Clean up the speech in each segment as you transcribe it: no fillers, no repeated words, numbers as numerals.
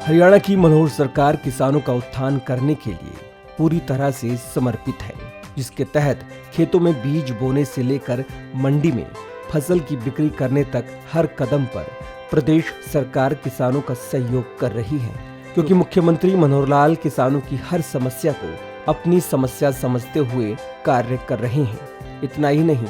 हरियाणा की मनोहर सरकार किसानों का उत्थान करने के लिए पूरी तरह से समर्पित है, जिसके तहत खेतों में बीज बोने से लेकर मंडी में फसल की बिक्री करने तक हर कदम पर प्रदेश सरकार किसानों का सहयोग कर रही है, क्योंकि मुख्यमंत्री मनोहर लाल किसानों की हर समस्या को अपनी समस्या समझते हुए कार्य कर रहे हैं। इतना ही नहीं,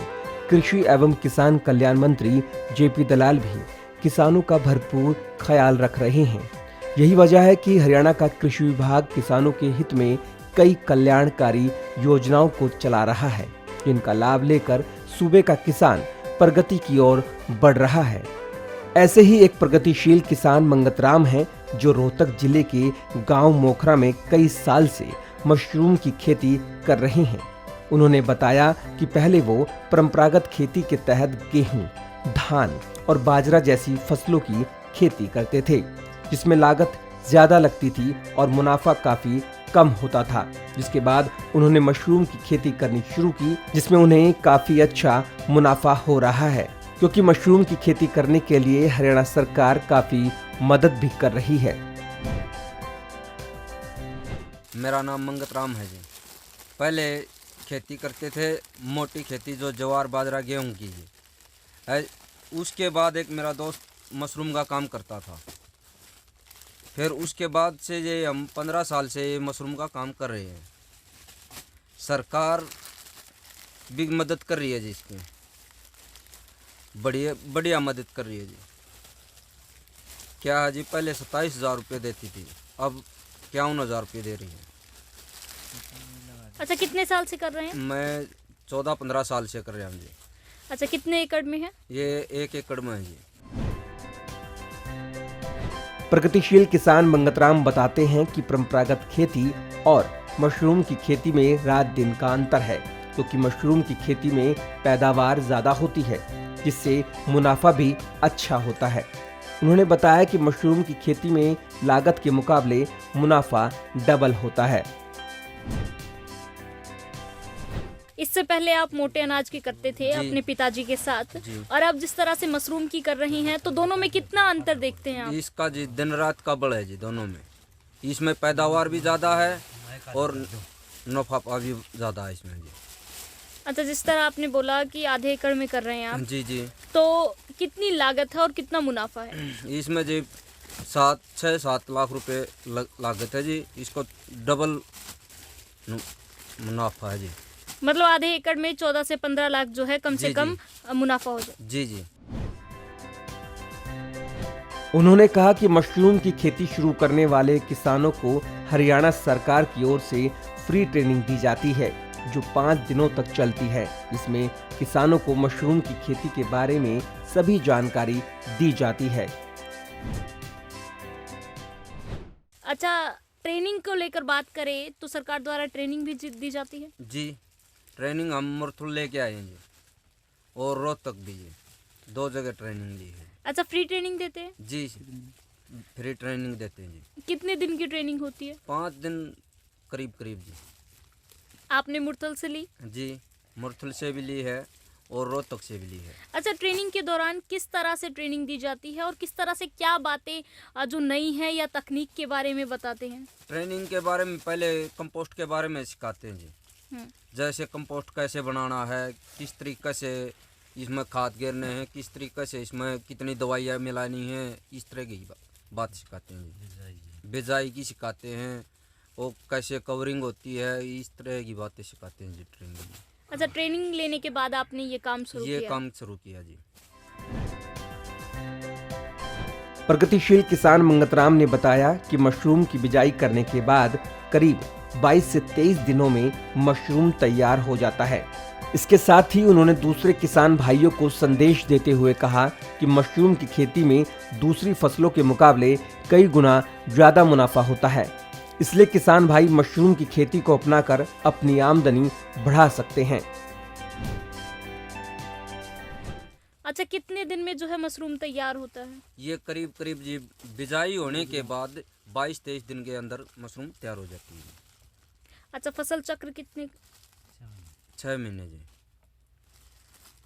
कृषि एवं किसान कल्याण मंत्री जेपी दलाल भी किसानों का भरपूर ख्याल रख रहे हैं। यही वजह है कि हरियाणा का कृषि विभाग किसानों के हित में कई कल्याणकारी योजनाओं को चला रहा है, जिनका लाभ लेकर सूबे का किसान प्रगति की ओर बढ़ रहा है। ऐसे ही एक प्रगतिशील किसान मंगतराम हैं, जो रोहतक जिले के गांव मोखरा में कई साल से मशरूम की खेती कर रहे हैं। उन्होंने बताया कि पहले वो परंपरागत खेती के तहत गेहूं, धान और बाजरा जैसी फसलों की खेती करते थे, जिसमें लागत ज्यादा लगती थी और मुनाफा काफी कम होता था। जिसके बाद उन्होंने मशरूम की खेती करनी शुरू की, जिसमें उन्हें काफी अच्छा मुनाफा हो रहा है, क्योंकि मशरूम की खेती करने के लिए हरियाणा सरकार काफी मदद भी कर रही है। मेरा नाम मंगतराम है जी। पहले खेती करते थे, मोटी खेती जो ज्वार बाजरा गेहूं की जी। उसके बाद एक मेरा दोस्त मशरूम का काम करता था। फिर उसके बाद से ये हम 15 साल से ये मशरूम का काम कर रहे हैं। सरकार भी मदद कर रही है जी, इसकी बढ़िया मदद कर रही है जी। क्या है जी, पहले 27,000 रुपये देती थी, अब 51,000 रुपये दे रही है। अच्छा, कितने साल से कर रहे हैं? मैं 14-15 साल से कर रहा हूँ जी। अच्छा, कितने एकड़ में है? ये 1 एकड़ में है जी। प्रगतिशील किसान मंगतराम बताते हैं कि परंपरागत खेती और मशरूम की खेती में रात दिन का अंतर है, क्योंकि मशरूम की खेती में पैदावार ज्यादा होती है, जिससे मुनाफा भी अच्छा होता है। उन्होंने बताया कि मशरूम की खेती में लागत के मुकाबले मुनाफा डबल होता है। इससे पहले आप मोटे अनाज की करते थे अपने पिताजी के साथ, और अब जिस तरह से मशरूम की कर रही हैं, तो दोनों में कितना अंतर देखते हैं आप? इसका जी दिन रात का बल है जी दोनों में। इसमें पैदावार भी ज़्यादा है और नफा भी ज़्यादा है इसमें जी। अच्छा, जिस तरह आपने बोला कि आधे एकड़ में कर रहे हैं आप, जी जी, तो कितनी लागत है और कितना मुनाफा है? इसमें जी 6-7 लाख रुपए लागत है जी। इसको डबल मुनाफा है जी। मतलब आधे एकड़ में 14 से 15 लाख जो है कम से कम मुनाफा हो जाए। जी जी। उन्होंने कहा कि मशरूम की खेती शुरू करने वाले किसानों को हरियाणा सरकार की ओर से फ्री ट्रेनिंग दी जाती है, जो 5 दिनों तक चलती है। इसमें किसानों को मशरूम की खेती के बारे में सभी जानकारी दी जाती है। अच्छा, ट्रेनिंग को लेकर बात करें तो सरकार द्वारा ट्रेनिंग भी दी जाती है? जी, ट्रेनिंग हम मुरथुल लेके आए हैं जी, और रोहतक भी जी, 2 जगह ट्रेनिंग ली है। अच्छा, फ्री ट्रेनिंग देते हैं? जी, फ्री ट्रेनिंग देते हैं जी। कितने दिन की ट्रेनिंग होती है? 5 दिन करीब जी। आपने मुरथल से ली? जी, मुरथुल से भी ली है और रोहतक से भी ली है। अच्छा, ट्रेनिंग के दौरान किस तरह से ट्रेनिंग दी जाती है और किस तरह से क्या बातें जो नई हैं या तकनीक के बारे में बताते हैं? ट्रेनिंग के बारे में पहले कंपोस्ट के बारे में सिखाते हैं जी। जैसे कंपोस्ट कैसे बनाना है, किस तरीके से इसमें खाद गिरने हैं, किस तरीके से इसमें कितनी दवाइयाँ मिलानी है, इस तरह की बात सिखाते हैं जी। बिजाई की सिखाते हैं, वो कैसे कवरिंग होती है, इस तरह की बातें सिखाते हैं जी ट्रेनिंग में। अच्छा, ट्रेनिंग लेने के बाद आपने ये काम शुरू किया जी। प्रगतिशील किसान मंगतराम ने बताया कि मशरूम की बिजाई करने के बाद करीब 22 से 23 दिनों में मशरूम तैयार हो जाता है। इसके साथ ही उन्होंने दूसरे किसान भाइयों को संदेश देते हुए कहा कि मशरूम की खेती में दूसरी फसलों के मुकाबले कई गुना ज्यादा मुनाफा होता है, इसलिए किसान भाई मशरूम की खेती को अपनाकर अपनी आमदनी बढ़ा सकते हैं। अच्छा, कितने दिन में जो है मशरूम तैयार होता है? ये करीब जी बिजाई होने के बाद 22-23 दिन के अंदर मशरूम तैयार हो जाती है। अच्छा, फसल चक्र कितने? 6 महीने जी।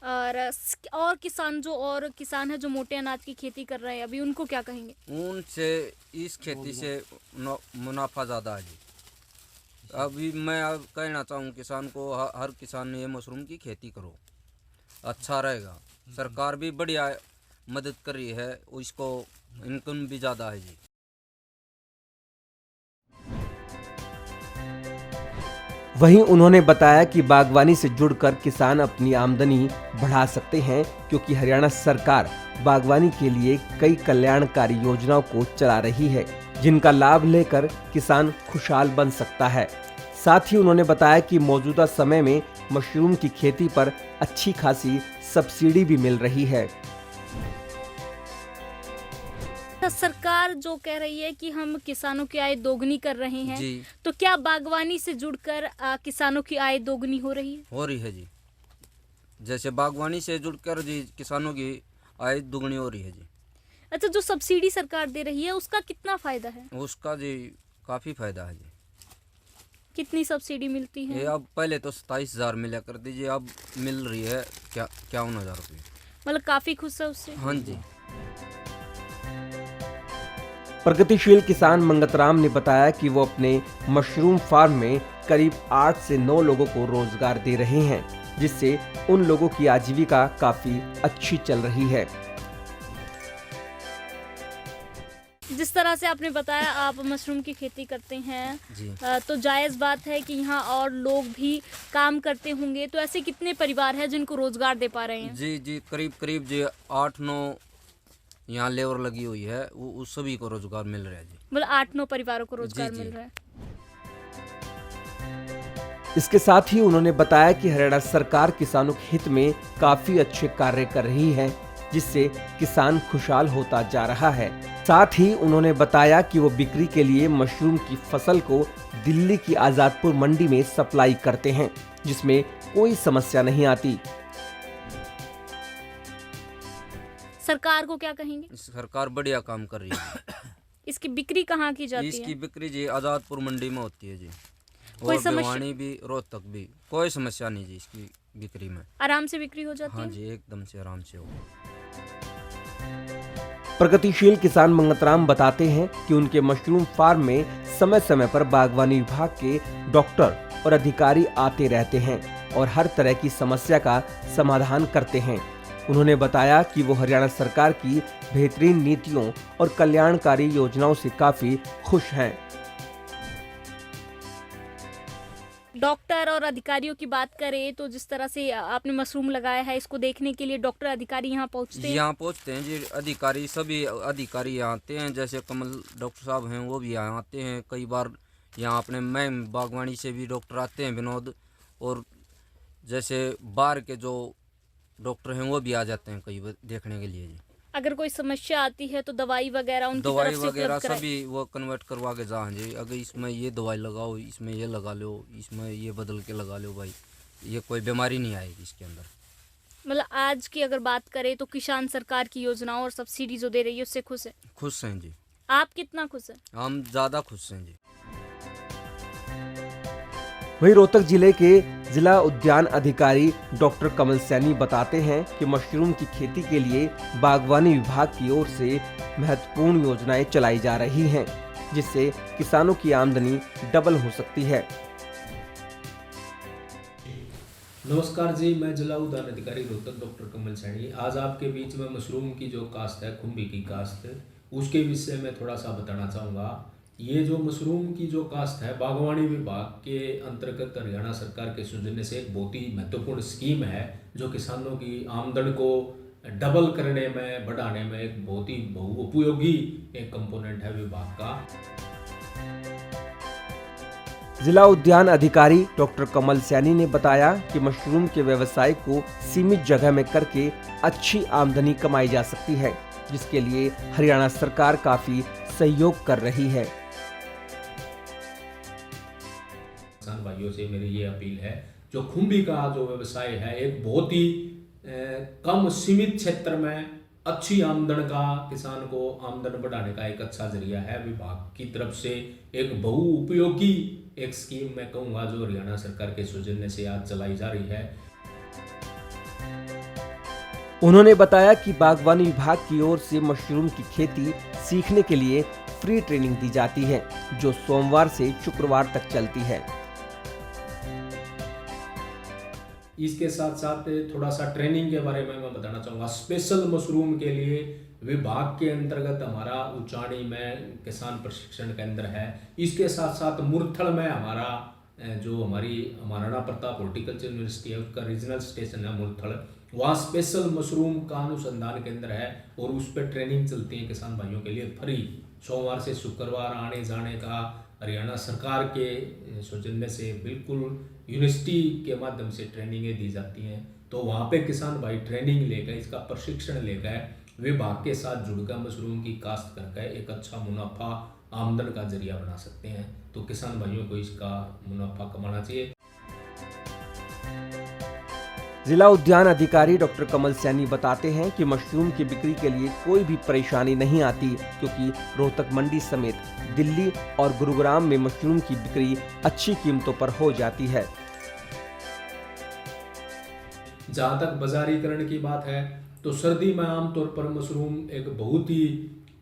और किसान है जो मोटे अनाज की खेती कर रहे हैं अभी, उनको क्या कहेंगे? उनसे इस खेती से मुनाफा ज़्यादा है जी। अभी मैं अब कहना चाहूँ किसान को, हर किसान ने ये मशरूम की खेती करो, अच्छा रहेगा। सरकार भी बढ़िया मदद कर रही है, इसको इनकम भी ज़्यादा है जी। वहीं उन्होंने बताया कि बागवानी से जुड़कर किसान अपनी आमदनी बढ़ा सकते हैं, क्योंकि हरियाणा सरकार बागवानी के लिए कई कल्याणकारी योजनाओं को चला रही है, जिनका लाभ लेकर किसान खुशहाल बन सकता है। साथ ही उन्होंने बताया कि मौजूदा समय में मशरूम की खेती पर अच्छी खासी सब्सिडी भी मिल रही है। सरकार जो कह रही है कि हम किसानों की आय दोगुनी कर रहे हैं जी। तो क्या बागवानी से जुड़कर किसानों की आय दोगुनी हो रही है? हो रही है जी। जैसे बागवानी से जुड़कर जी किसानों की आय दुगनी हो रही है जी। अच्छा, जो सब्सिडी सरकार दे रही है उसका कितना फायदा है? उसका जी काफ़ी फायदा है जी। कितनी सब्सिडी मिलती है? ये अब पहले तो 27,000 मिला कर दीजिए, अब मिल रही है 51,000 रुपये। मतलब काफी खुश है उससे? हाँ जी। प्रगतिशील किसान मंगतराम ने बताया कि वो अपने मशरूम फार्म में करीब 8 से 9 लोगों को रोजगार दे रहे हैं, जिससे उन लोगों की आजीविका काफी अच्छी चल रही है। जिस तरह से आपने बताया आप मशरूम की खेती करते हैं जी। तो जायज़ बात है कि यहाँ और लोग भी काम करते होंगे, तो ऐसे कितने परिवार हैं जिनको रोजगार दे पा रहे हैं? जी जी, करीब जी 8-9 यहाँ लेबर लगी हुई है, वो उस सभी को रोजगार मिल रहा है जी। मतलब 8-9 परिवारों को रोजगार जी, जी। मिल रहा है। इसके साथ ही उन्होंने बताया कि हरियाणा सरकार किसानों के हित में काफी अच्छे कार्य कर रही है, जिससे किसान खुशहाल होता जा रहा है। साथ ही उन्होंने बताया कि वो बिक्री के लिए मशरूम की फसल को दिल्ली की आजादपुर मंडी में सप्लाई करते हैं, जिसमें कोई समस्या नहीं आती। सरकार को क्या कहेंगे? सरकार बढ़िया काम कर रही है। इसकी बिक्री कहाँ की जाती इसकी है? बिक्री जी आजादपुर मंडी में होती है जी, कोई और समस्या? भिवानी भी, रोहतक भी, कोई समस्या नहीं जी इसकी बिक्री में। आराम से बिक्री हो जाती हाँ है? जी, एकदम से आराम से हो। प्रगतिशील किसान मंगतराम बताते हैं कि उनके मशरूम फार्म में समय समय पर बागवानी विभाग के डॉक्टर और अधिकारी आते रहते हैं और हर तरह की समस्या का समाधान करते हैं। उन्होंने बताया कि वो हरियाणा सरकार की बेहतरीन नीतियों और कल्याणकारी योजनाओं से काफी खुश हैं। डॉक्टर और अधिकारियों की बात करें तो जिस तरह से आपने मशरूम लगाया है, इसको देखने के लिए डॉक्टर अधिकारी यहाँ पहुँचते हैं? यहाँ पहुँचते हैं जी अधिकारी, सभी अधिकारी यहाँ आते हैं। जैसे कमल डॉक्टर साहब हैं, वो भी यहाँ आते हैं कई बार। यहाँ अपने मैम बागवानी से भी डॉक्टर आते हैं, विनोद, और जैसे बाहर के जो डॉक्टर हैं वो भी आ जाते हैं कई बार देखने के लिए जी। अगर कोई समस्या आती है तो दवाई वगैरह उनकी दवाई तरफ से वगैरह उपलब्ध कराएं? सभी वो कन्वर्ट करवा के जा जी। अगर इसमें ये दवाई लगाओ, इसमें ये लगा लो, इसमें ये बदल के लगा लो भाई, ये कोई बीमारी नहीं आएगी इसके अंदर। मतलब आज की अगर बात करें तो किसान सरकार की योजनाओं और सब्सिडी जो दे रही है उससे खुश है? खुश हैं जी, आप कितना खुश हैं? हम ज़्यादा खुश हैं जी। वहीं रोहतक जिले के जिला उद्यान अधिकारी डॉक्टर कमल सैनी बताते हैं कि मशरूम की खेती के लिए बागवानी विभाग की ओर से महत्वपूर्ण योजनाएं चलाई जा रही हैं, जिससे किसानों की आमदनी डबल हो सकती है। नमस्कार जी, मैं जिला उद्यान अधिकारी रोहतक डॉक्टर कमल सैनी। आज आपके बीच में मशरूम की जो काश्त है, खुम्बी की काश्त, उसके विषय में थोड़ा सा बताना चाहूँगा। ये जो मशरूम की जो काश्त है, बागवानी विभाग के अंतर्गत हरियाणा सरकार के सौजन्य से एक बहुत ही महत्वपूर्ण स्कीम है, जो किसानों की आमदन को डबल करने में, बढ़ाने में एक बहुत ही बहुउपयोगी एक कंपोनेंट है विभाग का। जिला उद्यान अधिकारी डॉक्टर कमल सैनी ने बताया कि मशरूम के व्यवसाय को सीमित जगह में करके अच्छी आमदनी कमाई जा सकती है, जिसके लिए हरियाणा सरकार काफी सहयोग कर रही है। किसान भाइयों से मेरी ये अपील है, जो खुम्बी का जो व्यवसाय है, एक बहुत ही कम सीमित क्षेत्र में अच्छी आमदन का, किसान को आमदन बढ़ाने का एक अच्छा जरिया है। विभाग की तरफ से एक बहुउपयोगी एक स्कीम मैं कहूँगा, जो हरियाणा सरकार के सौजन्य से आज चलाई जा रही है। उन्होंने बताया कि बागवानी विभाग की ओर से मशरूम की खेती सीखने के लिए फ्री ट्रेनिंग दी जाती है, जो सोमवार से शुक्रवार तक चलती है। इसके साथ साथ थोड़ा सा ट्रेनिंग के बारे में मैं बताना चाहूँगा। स्पेशल मशरूम के लिए विभाग के अंतर्गत हमारा उचानी में किसान प्रशिक्षण केंद्र है। इसके साथ साथ मुरथल में हमारा जो हमारी महाराणा प्रताप हॉर्टिकल्चर यूनिवर्सिटी है, उसका रीजनल स्टेशन है मुरथल, वहाँ स्पेशल मशरूम का अनुसंधान केंद्र है और उस पर ट्रेनिंग चलती है किसान भाइयों के लिए फ्री। सोमवार से शुक्रवार आने जाने का हरियाणा सरकार के सौजन्य से बिल्कुल यूनिवर्सिटी के माध्यम से ट्रेनिंगें दी जाती हैं। तो वहाँ पे किसान भाई ट्रेनिंग लेकर, इसका प्रशिक्षण लेकर विभाग के साथ जुड़कर मशरूम की काश्त करके एक अच्छा मुनाफा आमदन का जरिया बना सकते हैं। तो किसान भाइयों को इसका मुनाफा कमाना चाहिए। जिला उद्यान अधिकारी डॉक्टर कमल सैनी बताते हैं कि मशरूम की बिक्री के लिए कोई भी परेशानी नहीं आती, क्योंकि रोहतक मंडी समेत दिल्ली और गुरुग्राम में मशरूम की बिक्री अच्छी कीमतों पर हो जाती है। जहाँ तक बाजारीकरण की बात है तो सर्दी में आमतौर पर मशरूम एक बहुत ही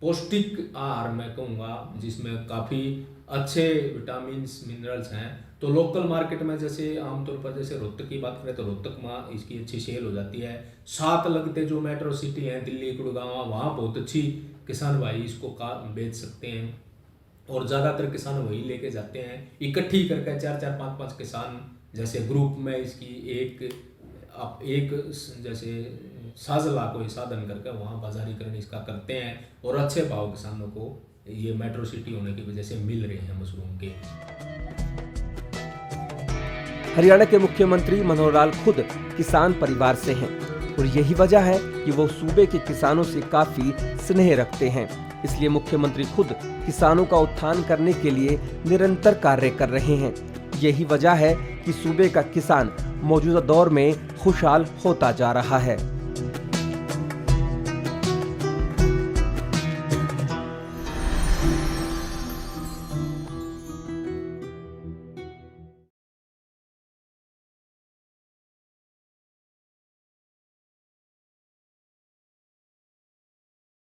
पौष्टिक आहार मैं कहूँगा, जिसमें काफ़ी अच्छे विटामिन मिनरल्स हैं। तो लोकल मार्केट में जैसे आमतौर पर जैसे रोहतक की बात करें तो रोहतक में इसकी अच्छी सेल हो जाती है। साथ लगते जो मेट्रो सिटी हैं दिल्ली, गुड़गांव, वहाँ बहुत अच्छी किसान भाई इसको बेच सकते हैं और ज़्यादातर किसान वही लेके जाते हैं। इकट्ठी करके 4-4, 5-5 किसान जैसे ग्रुप में इसकी एक जैसे साझला कोई साधन करके वहाँ बाजारीकरण इसका करते हैं और अच्छे भाव किसानों को ये मेट्रो सिटी होने की वजह से मिल रहे हैं मशरूम के। हरियाणा के मुख्यमंत्री मनोहर लाल खुद किसान परिवार से हैं और यही वजह है कि वो सूबे के किसानों से काफी स्नेह रखते हैं। इसलिए मुख्यमंत्री खुद किसानों का उत्थान करने के लिए निरंतर कार्य कर रहे हैं। यही वजह है कि सूबे का किसान मौजूदा दौर में खुशहाल होता जा रहा है।